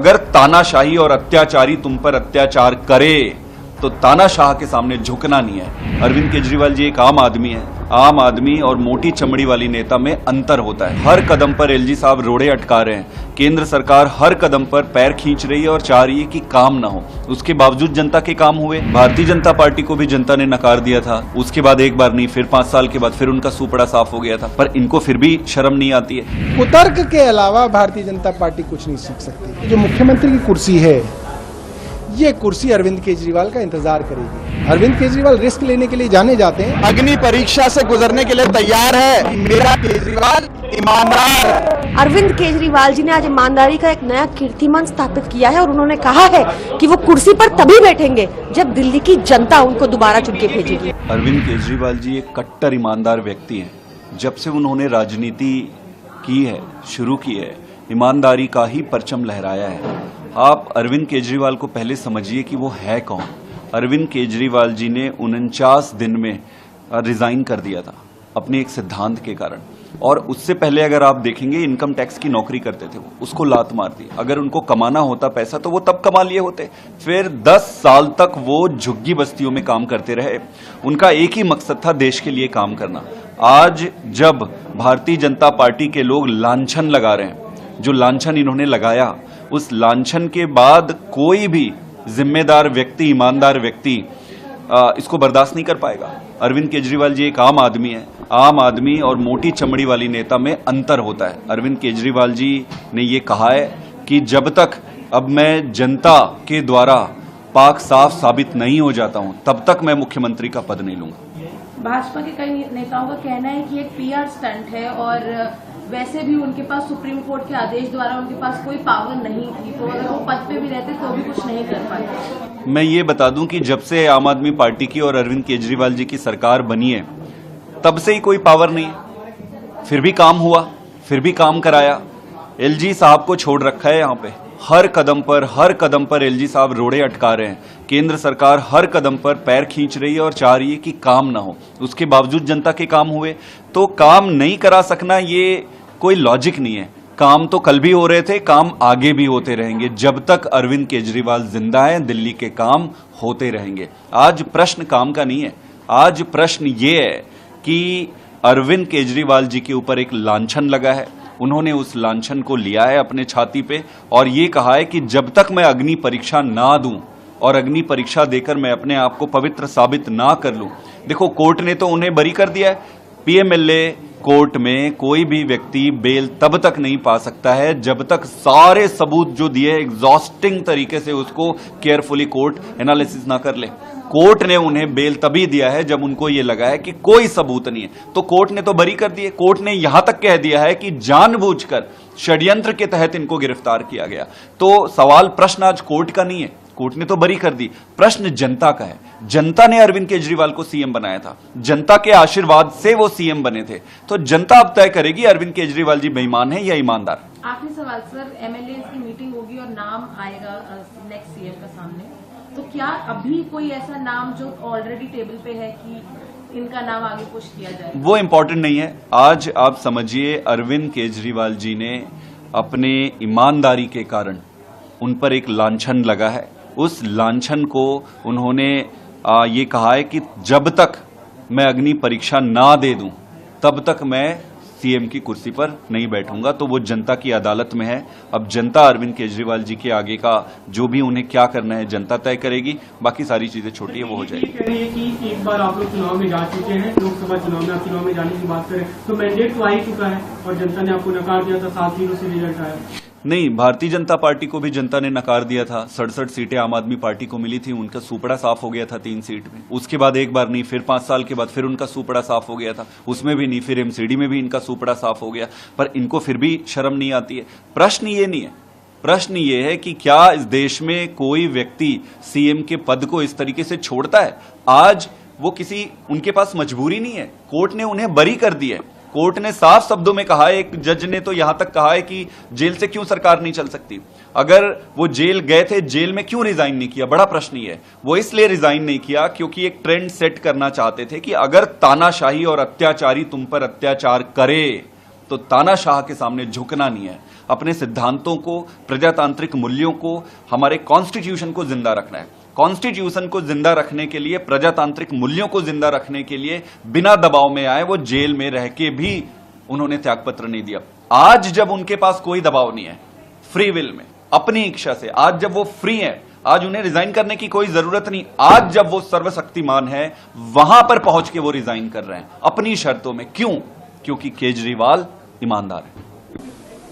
अगर तानाशाही और अत्याचारी तुम पर अत्याचार करे तो तानाशाह के सामने झुकना नहीं है। अरविंद केजरीवाल जी एक आम आदमी है। आम आदमी और मोटी चमड़ी वाली नेता में अंतर होता है। हर कदम पर एलजी साहब रोड़े अटका रहे हैं। केंद्र सरकार हर कदम पर पैर खींच रही है और चाह रही है कि काम ना हो। उसके बावजूद जनता के काम हुए। भारतीय जनता पार्टी को भी जनता ने नकार दिया था। उसके बाद एक बार नहीं, फिर 5 साल के बाद फिर उनका सुपड़ा साफ हो गया था। पर इनको फिर भी शर्म नहीं आती है। कुतर्क के अलावा भारतीय जनता पार्टी कुछ नहीं सीख सकती। जो मुख्यमंत्री की कुर्सी है, ये कुर्सी अरविंद केजरीवाल का इंतजार करेगी। अरविंद केजरीवाल रिस्क लेने के लिए जाने जाते हैं। अग्नि परीक्षा से गुजरने के लिए तैयार है। मेरा केजरीवाल ईमानदार। अरविंद केजरीवाल जी ने आज ईमानदारी का एक नया कीर्तिमान स्थापित किया है और उन्होंने कहा है कि वो कुर्सी पर तभी बैठेंगे जब दिल्ली की जनता उनको दोबारा चुन के भेजेगी। अरविंद केजरीवाल जी एक कट्टर ईमानदार व्यक्ति हैं। जब से उन्होंने राजनीति की है, शुरू की है, ईमानदारी का ही परचम लहराया है। आप अरविंद केजरीवाल को पहले समझिए कि वो है कौन। अरविंद केजरीवाल जी ने 49 दिन में रिजाइन कर दिया था अपने एक सिद्धांत के कारण। और उससे पहले अगर आप देखेंगे, इनकम टैक्स की नौकरी करते थे वो, उसको लात मार दी। अगर उनको कमाना होता पैसा तो वो तब कमा लिए होते। फिर 10 साल तक वो झुग्गी बस्तियों में काम करते रहे। उनका एक ही मकसद था, देश के लिए काम करना। आज जब भारतीय जनता पार्टी के लोग लांछन लगा रहे हैं, जो लांछन इन्होंने लगाया, उस लांछन के बाद कोई भी जिम्मेदार व्यक्ति, ईमानदार व्यक्ति इसको बर्दाश्त नहीं कर पाएगा। अरविंद केजरीवाल जी एक आम आदमी है। आम आदमी और मोटी चमड़ी वाली नेता में अंतर होता है। अरविंद केजरीवाल जी ने ये कहा है कि जब तक अब मैं जनता के द्वारा पाक साफ साबित नहीं हो जाता हूं, तब तक मैं मुख्यमंत्री का पद नहीं लूंगा। भाजपा के कई नेताओं का कहना है कि एक पीआर स्टंट है और वैसे भी उनके पास सुप्रीम कोर्ट के आदेश द्वारा उनके पास कोई पावर नहीं थी, तो अगर वो पद पे भी रहते तो भी कुछ नहीं कर पाते। मैं ये बता दूं कि जब से आम आदमी पार्टी की और अरविंद केजरीवाल जी की सरकार बनी है, तब से ही कोई पावर नहीं है। फिर भी काम हुआ, फिर भी काम कराया। एलजी साहब को छोड़ रखा है यहाँ पे। हर कदम पर एलजी साहब रोड़े अटका रहे हैं। केंद्र सरकार हर कदम पर पैर खींच रही है और चाह रही है कि काम ना हो। उसके बावजूद जनता के काम हुए। तो काम नहीं करा सकना ये कोई लॉजिक नहीं है। काम तो कल भी हो रहे थे, काम आगे भी होते रहेंगे। जब तक अरविंद केजरीवाल जिंदा है, दिल्ली के काम होते रहेंगे। आज प्रश्न काम का नहीं है। आज प्रश्न ये है कि अरविंद केजरीवाल जी के ऊपर एक लांछन लगा है। उन्होंने उस लांछन को लिया है अपने छाती पे और ये कहा है कि जब तक मैं अग्नि परीक्षा ना दूं और अग्नि परीक्षा देकर मैं अपने आप को पवित्र साबित ना कर लूं। देखो, कोर्ट ने तो उन्हें बरी कर दिया है। पीएमएलए कोर्ट में कोई भी व्यक्ति बेल तब तक नहीं पा सकता है जब तक सारे सबूत जो दिए एग्जॉस्टिंग तरीके से उसको केयरफुली कोर्ट एनालिसिस ना कर ले। कोर्ट ने उन्हें बेल तभी दिया है जब उनको यह लगा है कि कोई सबूत नहीं है। तो कोर्ट ने तो बरी कर दिए। कोर्ट ने यहां तक कह दिया है कि जानबूझकर षड्यंत्र के तहत इनको गिरफ्तार किया गया। तो सवाल, प्रश्न आज कोर्ट का नहीं है। कोर्ट ने तो बरी कर दी। प्रश्न जनता का है। जनता ने अरविंद केजरीवाल को सीएम बनाया था। जनता के आशीर्वाद से वो सीएम बने थे। तो जनता अब तय करेगी अरविंद केजरीवाल जी बेईमान है या ईमानदार। आखिरी सवाल सर, एमएलए की मीटिंग होगी और नाम आएगा नेक्स्ट सीएम का सामने, तो क्या अभी कोई ऐसा नाम जो ऑलरेडी टेबल पे है कि इनका नाम आगे पुश किया जाए? वो इंपॉर्टेंट नहीं है। आज आप समझिए, अरविंद केजरीवाल जी ने अपने ईमानदारी के कारण उन पर एक लांछन लगा है। उस लांछन को उन्होंने ये कहा है कि जब तक मैं अग्नि परीक्षा ना दे दूं, तब तक मैं सीएम की कुर्सी पर नहीं बैठूंगा। तो वो जनता की अदालत में है। अब जनता अरविंद केजरीवाल जी के आगे का जो भी उन्हें क्या करना है जनता तय करेगी। बाकी सारी चीजें छोटी है, वो हो जाएगी। कह रही है कि एक बार आप लोग चुनाव में जा चुके हैं, लोकसभा चुनाव में आप चुनाव में जाने की बात करें तो मैंडेट तो आ ही चुका है और जनता ने आपको नकार दिया था। 7-0 से रिजल्ट आया। नहीं, भारतीय जनता पार्टी को भी जनता ने नकार दिया था। 67 सीटें आम आदमी पार्टी को मिली थी। उनका सुपड़ा साफ हो गया था 3 सीट में। उसके बाद एक बार नहीं, फिर 5 साल के बाद फिर उनका सुपड़ा साफ हो गया था। उसमें भी नहीं, फिर एमसीडी में भी इनका सुपड़ा साफ हो गया। पर इनको फिर भी शर्म नहीं आती है। प्रश्न ये नहीं है। प्रश्न ये है कि क्या इस देश में कोई व्यक्ति सीएम के पद को इस तरीके से छोड़ता है? आज वो उनके पास मजबूरी नहीं है। कोर्ट ने उन्हें बरी कर दिया है। कोर्ट ने साफ शब्दों में कहा है, एक जज ने तो यहां तक कहा है कि जेल से क्यों सरकार नहीं चल सकती। अगर वो जेल गए थे, जेल में क्यों रिजाइन नहीं किया? बड़ा प्रश्न ही है। वो इसलिए रिजाइन नहीं किया क्योंकि एक ट्रेंड सेट करना चाहते थे कि अगर तानाशाही और अत्याचारी तुम पर अत्याचार करे तो तानाशाह के सामने झुकना नहीं है। अपने सिद्धांतों को, प्रजातांत्रिक मूल्यों को, हमारे कॉन्स्टिट्यूशन को जिंदा रखना है। कॉन्स्टिट्यूशन को जिंदा रखने के लिए, प्रजातांत्रिक मूल्यों को जिंदा रखने के लिए बिना दबाव में आए वो जेल में रह के भी उन्होंने त्यागपत्र नहीं दिया। आज जब उनके पास कोई दबाव नहीं है, फ्री विल में, अपनी इच्छा से, आज जब वो फ्री है, आज उन्हें रिजाइन करने की कोई जरूरत नहीं, आज जब वो सर्वशक्तिमान है, वहां पर पहुंच के वो रिजाइन कर रहे हैं अपनी शर्तों में। क्यों? क्योंकि केजरीवाल ईमानदार है।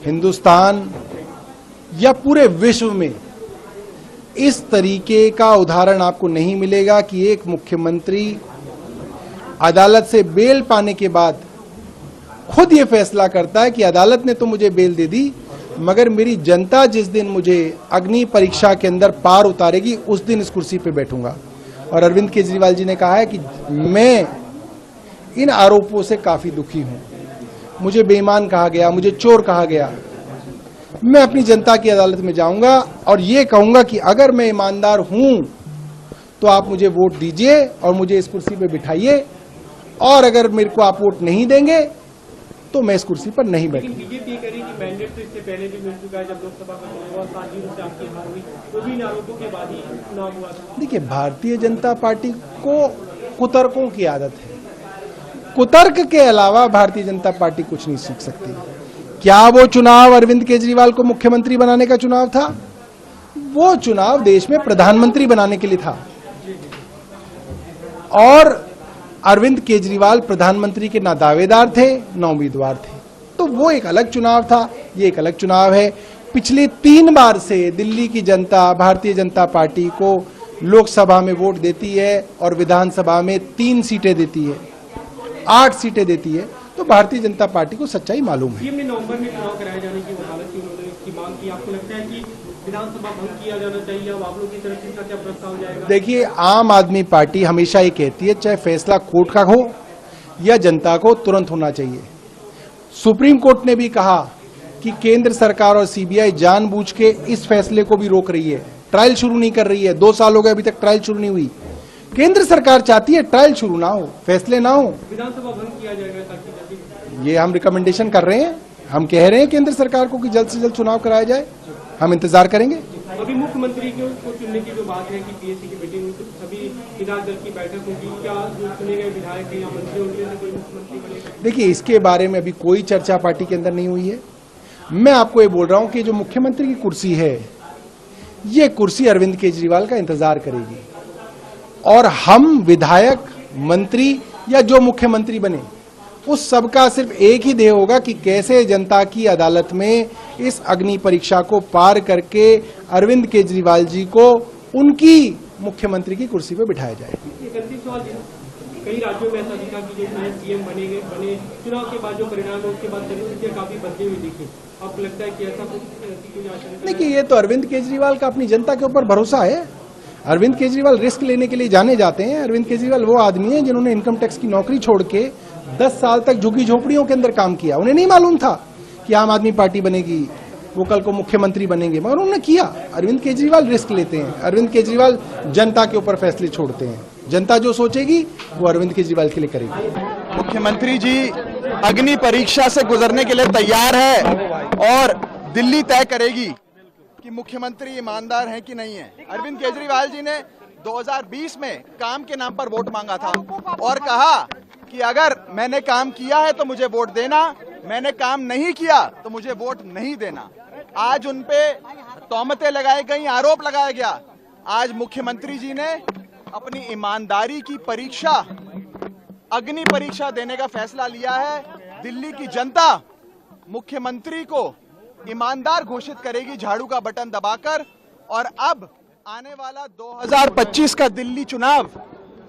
हिंदुस्तान या पूरे विश्व में इस तरीके का उदाहरण आपको नहीं मिलेगा कि एक मुख्यमंत्री अदालत से बेल पाने के बाद खुद ये फैसला करता है कि अदालत ने तो मुझे बेल दे दी, मगर मेरी जनता जिस दिन मुझे अग्नि परीक्षा के अंदर पार उतारेगी उस दिन इस कुर्सी पे बैठूंगा। और अरविंद केजरीवाल जी ने कहा है कि मैं इन आरोपों से काफी दुखी हूं, मुझे बेईमान कहा गया, मुझे चोर कहा गया। मैं अपनी जनता की अदालत में जाऊंगा और ये कहूंगा कि अगर मैं ईमानदार हूं तो आप मुझे वोट दीजिए और मुझे इस कुर्सी पे बिठाइए, और अगर मेरे को आप वोट नहीं देंगे तो मैं इस कुर्सी पर नहीं बैठूंगा। बीजेपी कह रही कि मैंडेट तो इससे पहले भी मिल चुका है, जब लोकसभा का चुनाव हुआ 7-0 से आपकी हार हुई, वो भी इन आरोपों के बाद ही चुनाव हुआ था। देखिए, भारतीय जनता पार्टी को कुतर्कों की आदत है। कुतर्क के अलावा भारतीय जनता पार्टी कुछ नहीं सीख सकती। क्या वो चुनाव अरविंद केजरीवाल को मुख्यमंत्री बनाने का चुनाव था? वो चुनाव देश में प्रधानमंत्री बनाने के लिए था, और अरविंद केजरीवाल प्रधानमंत्री के ना दावेदार थे ना उम्मीदवार थे। तो वो एक अलग चुनाव था, ये एक अलग चुनाव है। पिछले 3 बार से दिल्ली की जनता भारतीय जनता पार्टी को लोकसभा में वोट देती है और विधानसभा में 3 सीटें देती है, 8 सीटें देती है। तो भारतीय जनता पार्टी को सच्चाई मालूम है। हमने नवंबर में चुनाव कराए जाने की वकालत की, उन्होंने इसकी मांग की। आपको लगता है कि विधानसभा भंग किया जाना चाहिए? अब आप लोगों की तरफ से इसका क्या प्रस्ताव जाएगा? देखिए, आम आदमी पार्टी हमेशा ये कहती है चाहे फैसला कोर्ट का हो या जनता को तुरंत होना चाहिए। सुप्रीम कोर्ट ने भी कहा कि केंद्र सरकार और सीबीआई जानबूझ के इस फैसले को भी रोक रही है, ट्रायल शुरू नहीं कर रही है। 2 साल हो गए, अभी तक ट्रायल शुरू नहीं हुई। केंद्र सरकार चाहती है ट्रायल शुरू ना हो, फैसले ना हो, विधानसभा भंग किया जाएगा ताकि ये हम रिकमेंडेशन कर रहे हैं। हम कह रहे हैं केंद्र सरकार को कि जल्द से जल्द चुनाव कराया जाए। हम इंतजार करेंगे। अभी मुख्यमंत्री को चुनने की जो बात है कि पीएससी की मीटिंग में सभी विधायक दल की बैठक होगी, क्या जो चुने गए विधायक या मंत्री होंगे कोई मुख्यमंत्री बनेगा? देखिए, इसके बारे में अभी कोई चर्चा पार्टी के अंदर नहीं हुई है। मैं आपको ये बोल रहा हूं कि जो मुख्यमंत्री की कुर्सी है, ये कुर्सी अरविंद केजरीवाल का इंतजार करेगी, और हम विधायक, मंत्री या जो मुख्यमंत्री बने, उस सबका सिर्फ एक ही ध्येय होगा कि कैसे जनता की अदालत में इस अग्नि परीक्षा को पार करके अरविंद केजरीवाल जी को उनकी मुख्यमंत्री की कुर्सी पर बिठाया जाए। एक अंतिम सवाल, कई राज्यों में ऐसा दिखा कि जो नए सीएम बने चुनाव के बाद जो परिणाम है उसके बाद परिस्थितियां काफी बदली हुई दिखी। आपको लगता है कि ऐसा कुछ आशंका? देखिए, ये तो अरविंद केजरीवाल का अपनी जनता के ऊपर भरोसा है। अरविंद केजरीवाल रिस्क लेने के लिए जाने जाते हैं। अरविंद केजरीवाल वो आदमी है जिन्होंने इनकम टैक्स की नौकरी छोड़ के 10 साल तक झुग्गी झोपड़ियों के अंदर काम किया। उन्हें नहीं मालूम था कि आम आदमी पार्टी बनेगी, वो कल को मुख्यमंत्री बनेंगे, मगर उन्होंने किया। अरविंद केजरीवाल रिस्क लेते हैं। अरविंद केजरीवाल जनता के ऊपर फैसले छोड़ते हैं। जनता जो सोचेगी वो अरविंद केजरीवाल के लिए करेगी। मुख्यमंत्री जी अग्नि परीक्षा से गुजरने के लिए तैयार है और दिल्ली तय करेगी कि मुख्यमंत्री ईमानदार हैं कि नहीं है। अरविंद केजरीवाल जी ने 2020 में काम के नाम पर वोट मांगा था और कहा कि अगर मैंने काम किया है तो मुझे वोट देना, मैंने काम नहीं किया तो मुझे वोट नहीं देना। आज उनपे तौमतें लगाई गई, आरोप लगाया गया। आज मुख्यमंत्री जी ने अपनी ईमानदारी की परीक्षा, अग्नि परीक्षा देने का फैसला लिया है। दिल्ली की जनता मुख्यमंत्री को ईमानदार घोषित करेगी झाड़ू का बटन दबाकर। और अब आने वाला 2025 का दिल्ली चुनाव,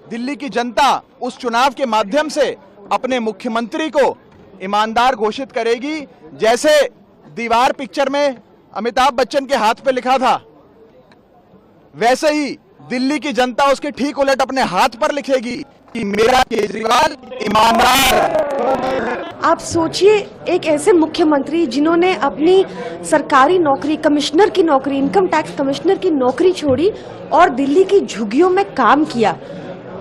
दिल्ली की जनता उस चुनाव के माध्यम से अपने मुख्यमंत्री को ईमानदार घोषित करेगी। जैसे दीवार पिक्चर में अमिताभ बच्चन के हाथ पे लिखा था, वैसे ही दिल्ली की जनता उसके ठीक उलट अपने हाथ पर लिखेगी कि मेरा केजरीवाल ईमानदार। आप सोचिए, एक ऐसे मुख्यमंत्री जिन्होंने अपनी सरकारी नौकरी, कमिश्नर की नौकरी, इनकम टैक्स कमिश्नर की नौकरी छोड़ी और दिल्ली की झुग्गियों में काम किया,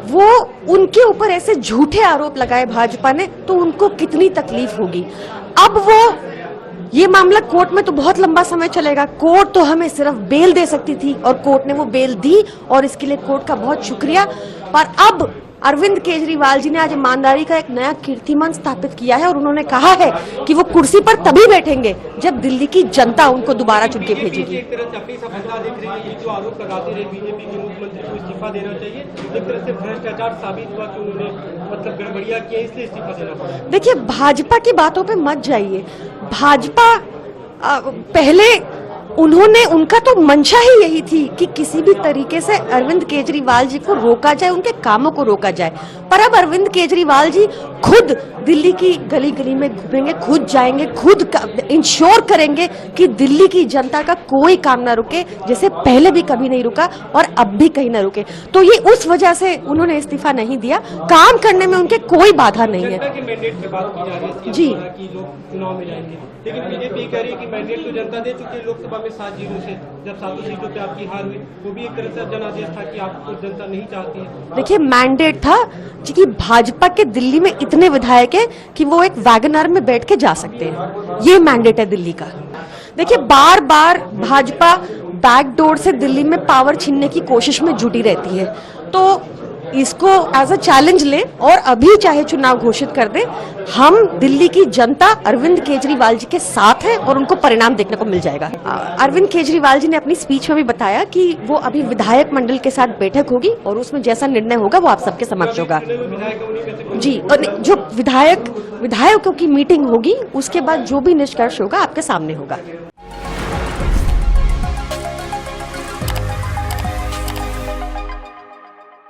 वो उनके ऊपर ऐसे झूठे आरोप लगाए भाजपा ने, तो उनको कितनी तकलीफ होगी। अब वो ये मामला कोर्ट में तो बहुत लंबा समय चलेगा। कोर्ट तो हमें सिर्फ बेल दे सकती थी और कोर्ट ने वो बेल दी और इसके लिए कोर्ट का बहुत शुक्रिया। पर अब अरविंद केजरीवाल जी ने आज ईमानदारी का एक नया कीर्तिमान स्थापित किया है और उन्होंने कहा है कि वो कुर्सी पर तभी बैठेंगे जब दिल्ली की जनता उनको दोबारा चुन के भेजेगी। एक तरह से अपनी सफलता देख रही है, जो आरोप लगाते रहे बीजेपी के मुख्यमंत्री को इस्तीफा देना चाहिए, एक तरह से भ्रष्टाचार साबित हुआ कि उन्होंने मतलब गड़बड़ियां किया, इसलिए इस्तीफा देना पड़ा। देखिए, भाजपा की बातों पे मत जाइए। भाजपा पहले उनका तो मंशा ही यही थी कि किसी भी तरीके से अरविंद केजरीवाल जी को रोका जाए, उनके कामों को रोका जाए। पर अब अरविंद केजरीवाल जी खुद दिल्ली की गली गली में घूमेंगे, खुद जाएंगे, खुद इंश्योर करेंगे कि दिल्ली की जनता का कोई काम ना रुके, जैसे पहले भी कभी नहीं रुका और अब भी कहीं ना रुके। तो ये उस वजह से उन्होंने इस्तीफा नहीं दिया। काम करने में उनके कोई बाधा नहीं है। जनता के मैंडेट की बात की जा रही है जी, कि लोग चुनाव में जाएंगे, लेकिन बीजेपी कह रही है कि मैंडेट तो जनता दे चुकी है लोकसभा में 7-0 से, जब 7 सीटों पे आपकी हार हुई, वो भी एक तरह से जनादेश था कि आपको जनता नहीं चाहती है। देखिए, मैंडेट था कि भाजपा के दिल्ली में इतने विधायक हैं कि वो एक वैगनर में बैठ के जा सकते हैं। ये मैंडेट है दिल्ली का। देखिए, बार बार भाजपा बैकडोर से दिल्ली में पावर छीनने की कोशिश में जुटी रहती है, तो इसको एज अ चैलेंज ले और अभी चाहे चुनाव घोषित कर दे। हम दिल्ली की जनता अरविंद केजरीवाल जी के साथ है और उनको परिणाम देखने को मिल जाएगा। अरविंद केजरीवाल जी ने अपनी स्पीच में भी बताया कि वो अभी विधायक मंडल के साथ बैठक होगी और उसमें जैसा निर्णय होगा वो आप सबके समक्ष होगा। जी, और जो विधायकों की मीटिंग होगी उसके बाद जो भी निष्कर्ष होगा आपके सामने होगा।